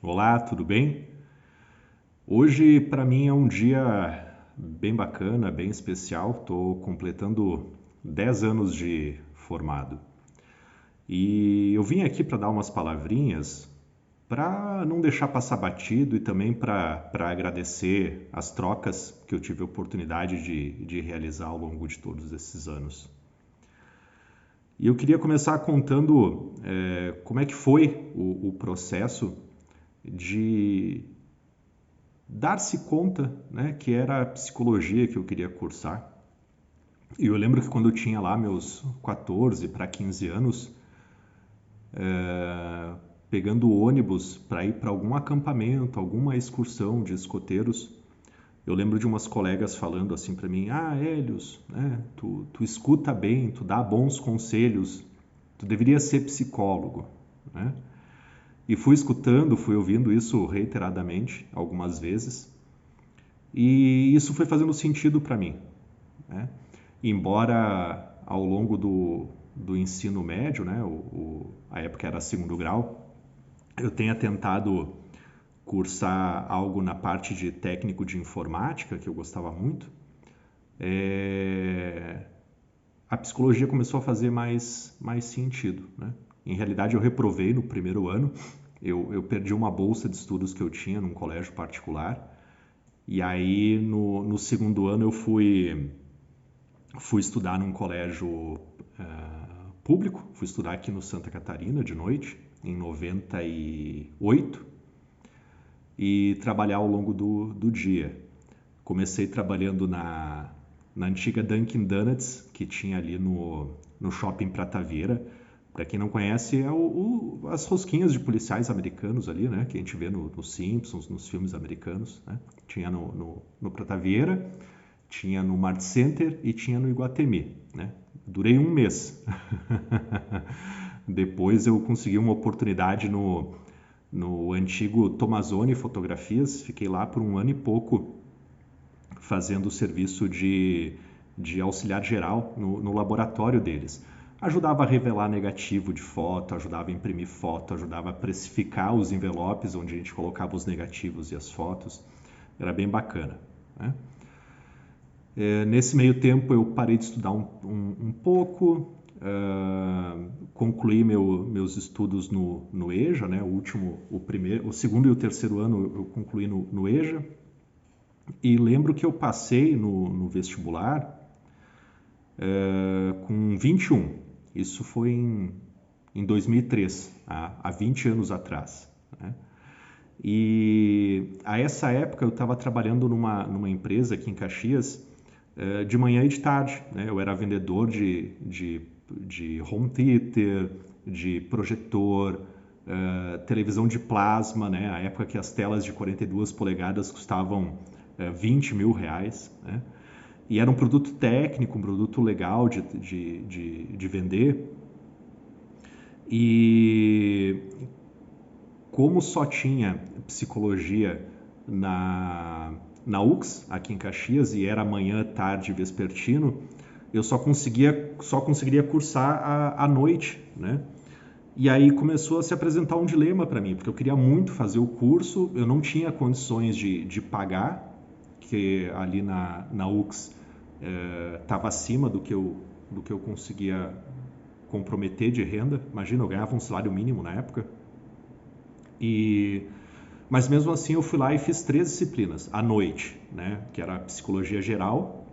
Olá, tudo bem? Hoje para mim é um dia bem bacana, bem especial. Estou completando 10 anos de formado. E eu vim aqui para dar umas palavrinhas para não deixar passar batido e também para agradecer as trocas que eu tive a oportunidade de realizar ao longo de todos esses anos. E eu queria começar contando como é que foi o processo de dar-se conta, né, que era a psicologia que eu queria cursar. E eu lembro que quando eu tinha lá meus 14 para 15 anos, pegando o ônibus para ir para algum acampamento, alguma excursão de escoteiros, eu lembro de umas colegas falando assim para mim: Ah, Hélios, né, tu escuta bem, tu dá bons conselhos, tu deveria ser psicólogo, né? E fui escutando, fui ouvindo isso reiteradamente, algumas vezes, e isso foi fazendo sentido para mim, né? Embora ao longo do ensino médio, né, a época era segundo grau, eu tenha tentado cursar algo na parte de técnico de informática, que eu gostava muito, a psicologia começou a fazer mais sentido, né? Em realidade, eu reprovei no primeiro ano, eu perdi uma bolsa de estudos que eu tinha num colégio particular, e aí no segundo ano eu fui estudar num colégio público, fui estudar aqui no Santa Catarina de noite, em 98, e trabalhar ao longo do dia. Comecei trabalhando na antiga Dunkin' Donuts, que tinha ali no shopping Prata Vieira. Para quem não conhece, é as rosquinhas de policiais americanos ali, né? Que a gente vê nos Simpsons, nos filmes americanos, né? Tinha no Prata Vieira, tinha no Mart Center e tinha no Iguatemi, né? Durei um mês. Depois eu consegui uma oportunidade no antigo Tomazone Fotografias, fiquei lá por um ano e pouco fazendo o serviço de auxiliar geral no laboratório deles. Ajudava a revelar negativo de foto, ajudava a imprimir foto, ajudava a precificar os envelopes onde a gente colocava os negativos e as fotos. Era bem bacana, né? Nesse meio tempo eu parei de estudar um pouco, concluí meus estudos no EJA, né? O segundo e o terceiro ano eu concluí no EJA, e lembro que eu passei no vestibular com 21. Isso foi em 2003, há 20 anos atrás, né? E a essa época eu estava trabalhando numa empresa aqui em Caxias, de manhã e de tarde, né? Eu era vendedor de home theater, de projetor, televisão de plasma, né? A época que as telas de 42 polegadas custavam 20 mil reais, né? E era um produto técnico, um produto legal de vender. E como só tinha psicologia na UX, aqui em Caxias, e era manhã, tarde, vespertino, eu só conseguiria cursar à noite, né? E aí começou a se apresentar um dilema para mim, porque eu queria muito fazer o curso, eu não tinha condições de pagar, que ali na UX estava acima do que eu conseguia comprometer de renda. Imagina, eu ganhava um salário mínimo na época. E mas mesmo assim eu fui lá e fiz 3 disciplinas à noite, né? Que era psicologia geral,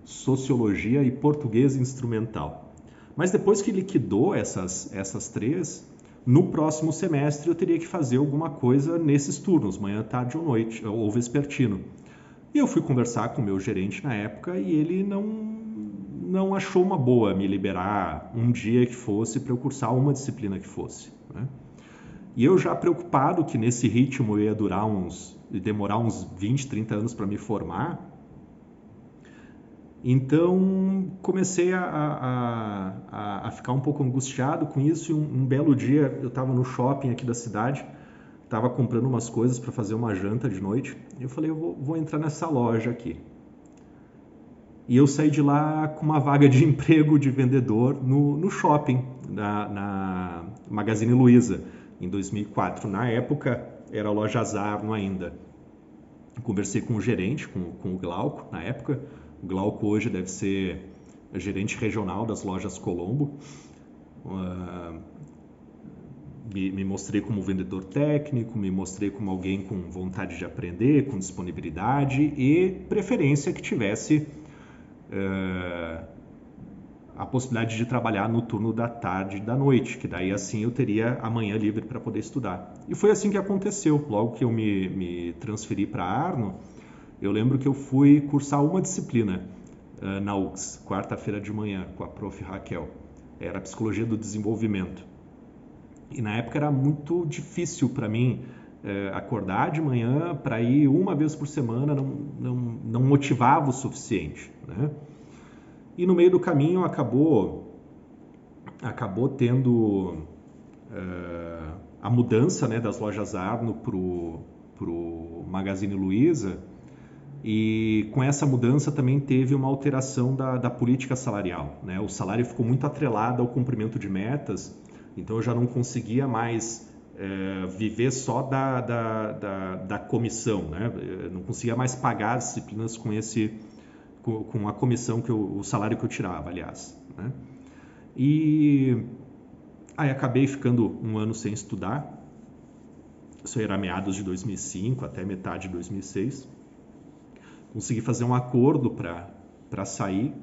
sociologia e português instrumental. Mas depois que liquidou essas três, no próximo semestre eu teria que fazer alguma coisa nesses turnos, manhã, tarde ou noite, ou vespertino. E eu fui conversar com o meu gerente na época e ele não achou uma boa me liberar um dia que fosse para eu cursar uma disciplina que fosse, né? E eu já preocupado que nesse ritmo ia demorar uns 20, 30 anos para me formar, então comecei a ficar um pouco angustiado com isso. E um belo dia eu estava no shopping aqui da cidade, estava comprando umas coisas para fazer uma janta de noite, e eu falei, eu vou entrar nessa loja aqui. E eu saí de lá com uma vaga de emprego de vendedor no shopping, na Magazine Luiza. em 2004. Na época, era a loja Zarno ainda. Conversei com o gerente, com o Glauco, na época. O Glauco hoje deve ser gerente regional das lojas Colombo. Me mostrei como vendedor técnico, me mostrei como alguém com vontade de aprender, com disponibilidade e preferência que tivesse a possibilidade de trabalhar no turno da tarde e da noite, que daí assim eu teria a manhã livre para poder estudar. E foi assim que aconteceu. Logo que eu me transferi para a Arno, eu lembro que eu fui cursar uma disciplina na UX, quarta-feira de manhã, com a prof. Raquel. Era Psicologia do Desenvolvimento. E na época era muito difícil para mim acordar de manhã para ir uma vez por semana, não motivava o suficiente, né? E no meio do caminho acabou tendo a mudança, né, das lojas Arno pro Magazine Luiza, e com essa mudança também teve uma alteração da política salarial, né? O salário ficou muito atrelado ao cumprimento de metas, então eu já não conseguia mais viver só da comissão, né? Eu não conseguia mais pagar as disciplinas com a comissão, o salário que eu tirava, aliás, né? E aí acabei ficando um ano sem estudar. Isso era meados de 2005 até metade de 2006. Consegui fazer um acordo para sair.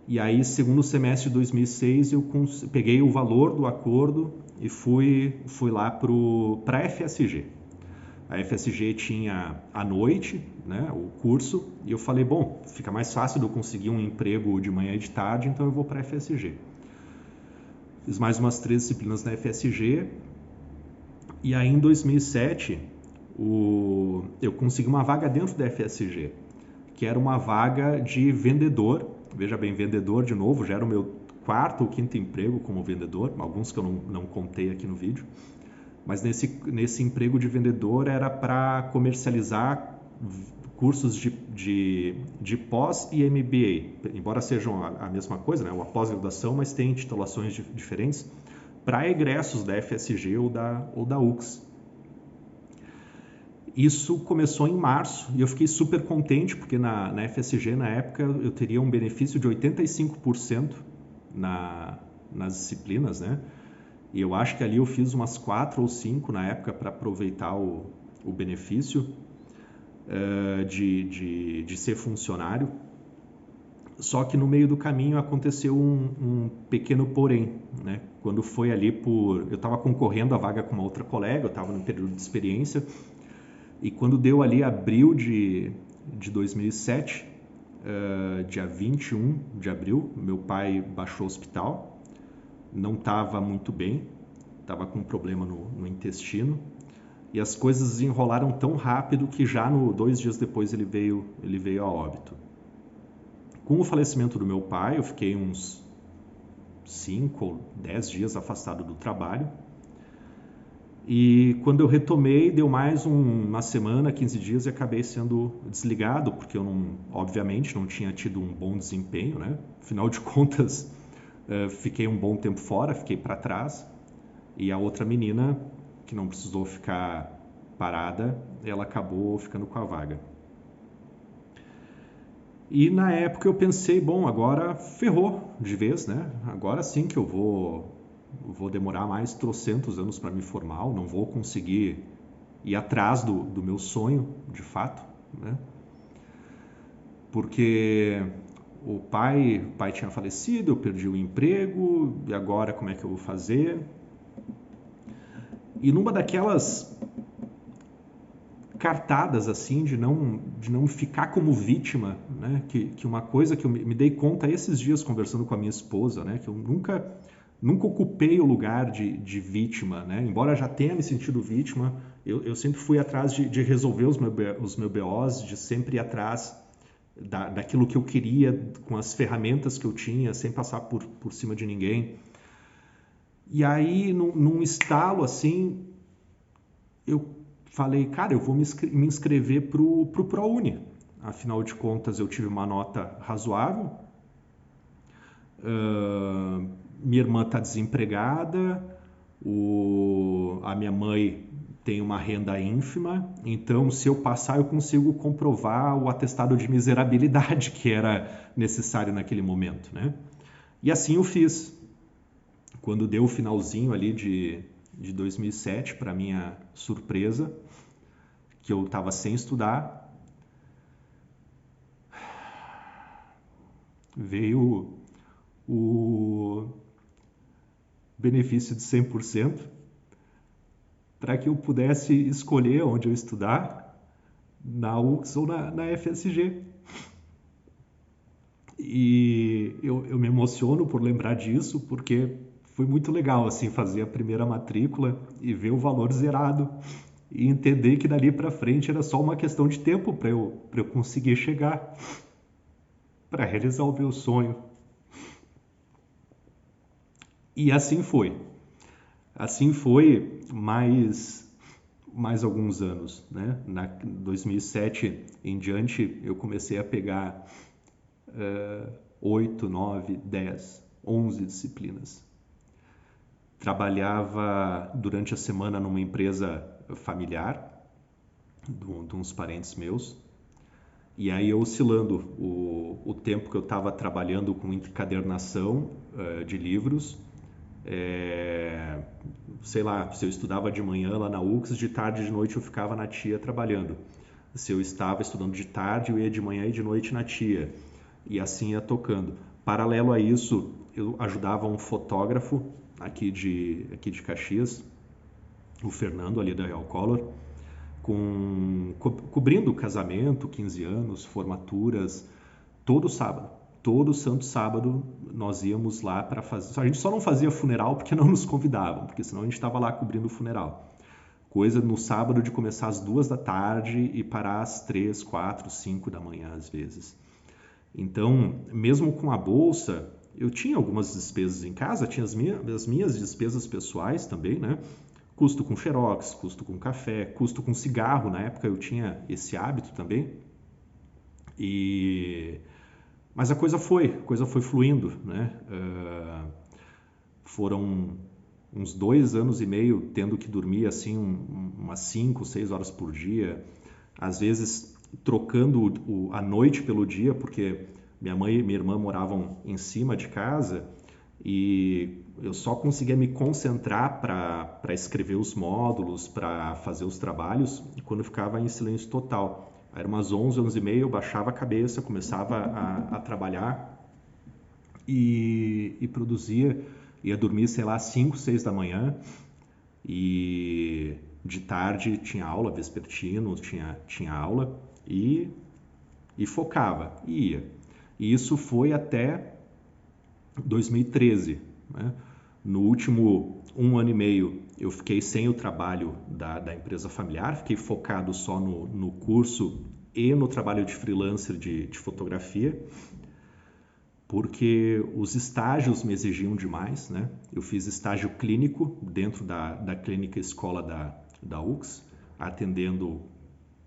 E aí, segundo semestre de 2006, eu peguei o valor do acordo e fui lá para a FSG. A FSG tinha à noite, né, o curso, e eu falei, bom, fica mais fácil de eu conseguir um emprego de manhã e de tarde, então eu vou para a FSG. Fiz mais umas 3 disciplinas na FSG, e aí em 2007 eu consegui uma vaga dentro da FSG, que era uma vaga de vendedor. Veja bem, vendedor de novo, já era o meu 4º ou 5º emprego como vendedor, alguns que eu não contei aqui no vídeo. Mas nesse emprego de vendedor era para comercializar cursos de pós e MBA, embora sejam a mesma coisa, né? Uma pós-graduação, mas tem titulações diferentes, para egressos da FSG ou da UX. Isso começou em março e eu fiquei super contente, porque na FSG, na época, eu teria um benefício de 85% nas disciplinas, né? E eu acho que ali eu fiz umas 4 ou 5 na época para aproveitar o benefício de ser funcionário. Só que no meio do caminho aconteceu um pequeno porém, né? Quando foi ali eu estava concorrendo à vaga com uma outra colega, eu estava no período de experiência, e quando deu ali abril de 2007, dia 21 de abril, meu pai baixou ao hospital, não estava muito bem, estava com um problema no intestino, e as coisas desenrolaram tão rápido que já 2 dias depois ele veio a óbito. Com o falecimento do meu pai, eu fiquei uns 5 ou 10 dias afastado do trabalho. E quando eu retomei, deu mais uma semana, 15 dias, e acabei sendo desligado, porque eu, obviamente, não tinha tido um bom desempenho, né? Afinal de contas, fiquei um bom tempo fora, fiquei para trás. E a outra menina, que não precisou ficar parada, ela acabou ficando com a vaga. E na época eu pensei, bom, agora ferrou de vez, né? Agora sim que eu vou demorar mais trocentos anos para me formar, não vou conseguir ir atrás do meu sonho, de fato, né? Porque o pai tinha falecido, eu perdi o emprego, e agora como é que eu vou fazer? E numa daquelas cartadas assim de não ficar como vítima, né? Que uma coisa que eu me dei conta esses dias conversando com a minha esposa, né? Que eu nunca ocupei o lugar de vítima, né? Embora já tenha me sentido vítima, eu sempre fui atrás de resolver os meus BOs, de sempre ir atrás daquilo que eu queria, com as ferramentas que eu tinha, sem passar por cima de ninguém. E aí, num estalo assim, eu falei, cara, eu vou me inscrever pro ProUni. Afinal de contas, eu tive uma nota razoável. Minha irmã está desempregada, A minha mãe tem uma renda ínfima, então se eu passar eu consigo comprovar o atestado de miserabilidade que era necessário naquele momento, né? E assim eu fiz. Quando deu o finalzinho ali de 2007, para minha surpresa, que eu estava sem estudar, veio o benefício de 100% para que eu pudesse escolher onde eu estudar, na UX ou na FSG. E eu me emociono por lembrar disso, porque foi muito legal assim fazer a primeira matrícula e ver o valor zerado e entender que dali para frente era só uma questão de tempo para eu conseguir chegar, para realizar o meu sonho. E assim foi. Assim foi mais alguns anos, né? Na 2007 em diante eu comecei a pegar 8, 9, 10, 11 disciplinas. Trabalhava durante a semana numa empresa familiar de uns parentes meus. E aí eu oscilando o tempo que eu estava trabalhando com encadernação de livros, sei lá, se eu estudava de manhã lá na UX, de tarde e de noite eu ficava na TIA trabalhando. Se eu estava estudando de tarde, eu ia de manhã e de noite na TIA. E assim ia tocando. Paralelo a isso, eu ajudava um fotógrafo aqui de Caxias, o Fernando ali da Real Color, cobrindo casamento, 15 anos, formaturas, todo sábado. Todo santo sábado nós íamos lá para fazer. A gente só não fazia funeral porque não nos convidavam, porque senão a gente estava lá cobrindo o funeral. Coisa no sábado de começar às 2 da tarde e parar às 3, 4, 5 da manhã às vezes. Então, mesmo com a bolsa, eu tinha algumas despesas em casa, tinha as minhas despesas pessoais também, né? Custo com xerox, custo com café, custo com cigarro. Na época eu tinha esse hábito também. Mas a coisa foi fluindo, né? Foram uns 2 anos e meio tendo que dormir assim umas 5, 6 horas por dia. Às vezes trocando a noite pelo dia, porque minha mãe e minha irmã moravam em cima de casa e eu só conseguia me concentrar para escrever os módulos, para fazer os trabalhos, quando eu ficava em silêncio total. Era umas 11, 11 e meia, eu baixava a cabeça, começava a trabalhar e produzia. Ia dormir, sei lá, 5, 6 da manhã e de tarde tinha aula, vespertino, tinha aula e focava, e ia. E isso foi até 2013. Né? No último 1 ano e meio eu fiquei sem o trabalho da empresa familiar, fiquei focado só no curso e no trabalho de freelancer de fotografia, porque os estágios me exigiam demais. Né? Eu fiz estágio clínico dentro da clínica escola da UX, atendendo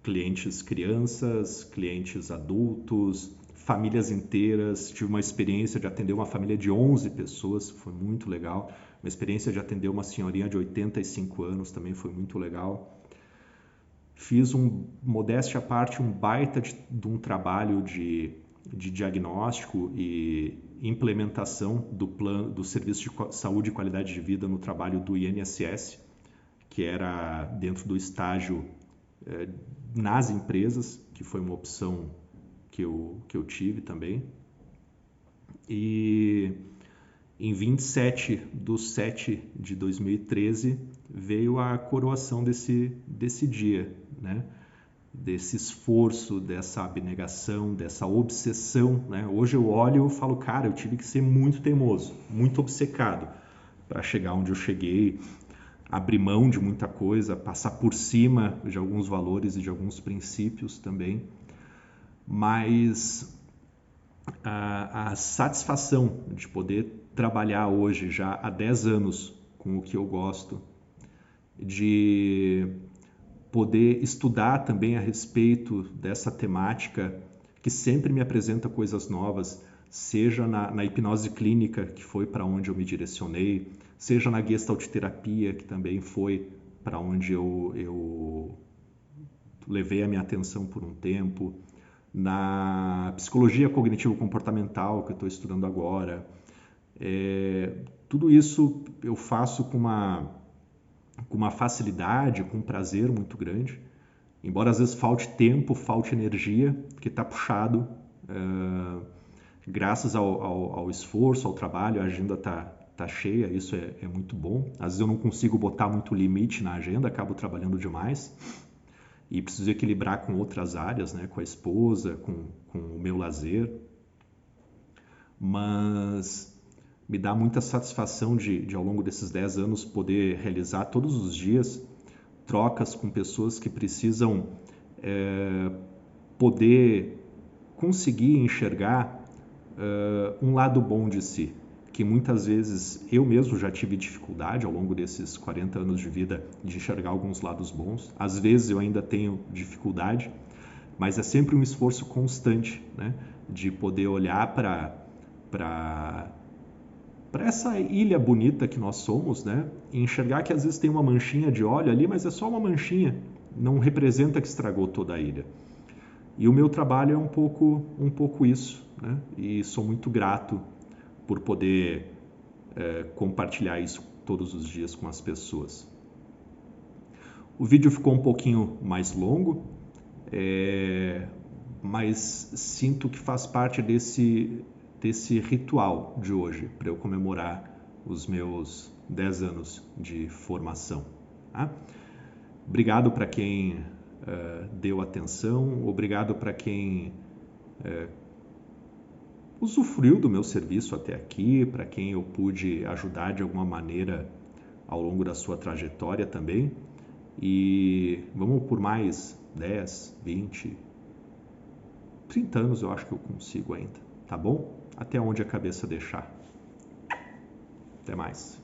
clientes crianças, clientes adultos, famílias inteiras. Tive uma experiência de atender uma família de 11 pessoas, foi muito legal. Uma experiência de atender uma senhorinha de 85 anos também foi muito legal. Fiz, modéstia à parte, um baita de um trabalho de diagnóstico e implementação do Serviço de Saúde e Qualidade de Vida no trabalho do INSS, que era dentro do estágio nas empresas, que foi uma opção que eu tive também. E em 27/7/2013 veio a coroação desse dia, né? Desse esforço, dessa abnegação, dessa obsessão. Né? Hoje eu olho e falo, cara, eu tive que ser muito teimoso, muito obcecado para chegar onde eu cheguei, abrir mão de muita coisa, passar por cima de alguns valores e de alguns princípios também. Mas a satisfação de poder trabalhar hoje já há 10 anos com o que eu gosto, de poder estudar também a respeito dessa temática que sempre me apresenta coisas novas, seja na hipnose clínica, que foi para onde eu me direcionei, seja na Gestalt terapia, que também foi para onde eu levei a minha atenção por um tempo, na psicologia cognitivo-comportamental, que eu estou estudando agora. Tudo isso eu faço com uma facilidade, com um prazer muito grande, embora às vezes falte tempo, falte energia, porque está puxado, graças ao esforço, ao trabalho, a agenda tá cheia, isso é muito bom. Às vezes eu não consigo botar muito limite na agenda, acabo trabalhando demais e preciso equilibrar com outras áreas, né, com a esposa, com o meu lazer, mas me dá muita satisfação de ao longo desses 10 anos poder realizar todos os dias trocas com pessoas que precisam poder conseguir enxergar um lado bom de si, que muitas vezes eu mesmo já tive dificuldade ao longo desses 40 anos de vida de enxergar alguns lados bons. Às vezes eu ainda tenho dificuldade, mas é sempre um esforço constante, né, de poder olhar para essa ilha bonita que nós somos, né, e enxergar que às vezes tem uma manchinha de óleo ali, mas é só uma manchinha, não representa que estragou toda a ilha. E o meu trabalho é um pouco isso, né? E sou muito grato por poder compartilhar isso todos os dias com as pessoas. O vídeo ficou um pouquinho mais longo, mas sinto que faz parte desse ritual de hoje, para eu comemorar os meus 10 anos de formação. Tá? Obrigado para quem deu atenção, obrigado para quem usufruiu do meu serviço até aqui, para quem eu pude ajudar de alguma maneira ao longo da sua trajetória também. E vamos por mais 10, 20, 30 anos eu acho que eu consigo ainda, tá bom? Até onde a cabeça deixar. Até mais.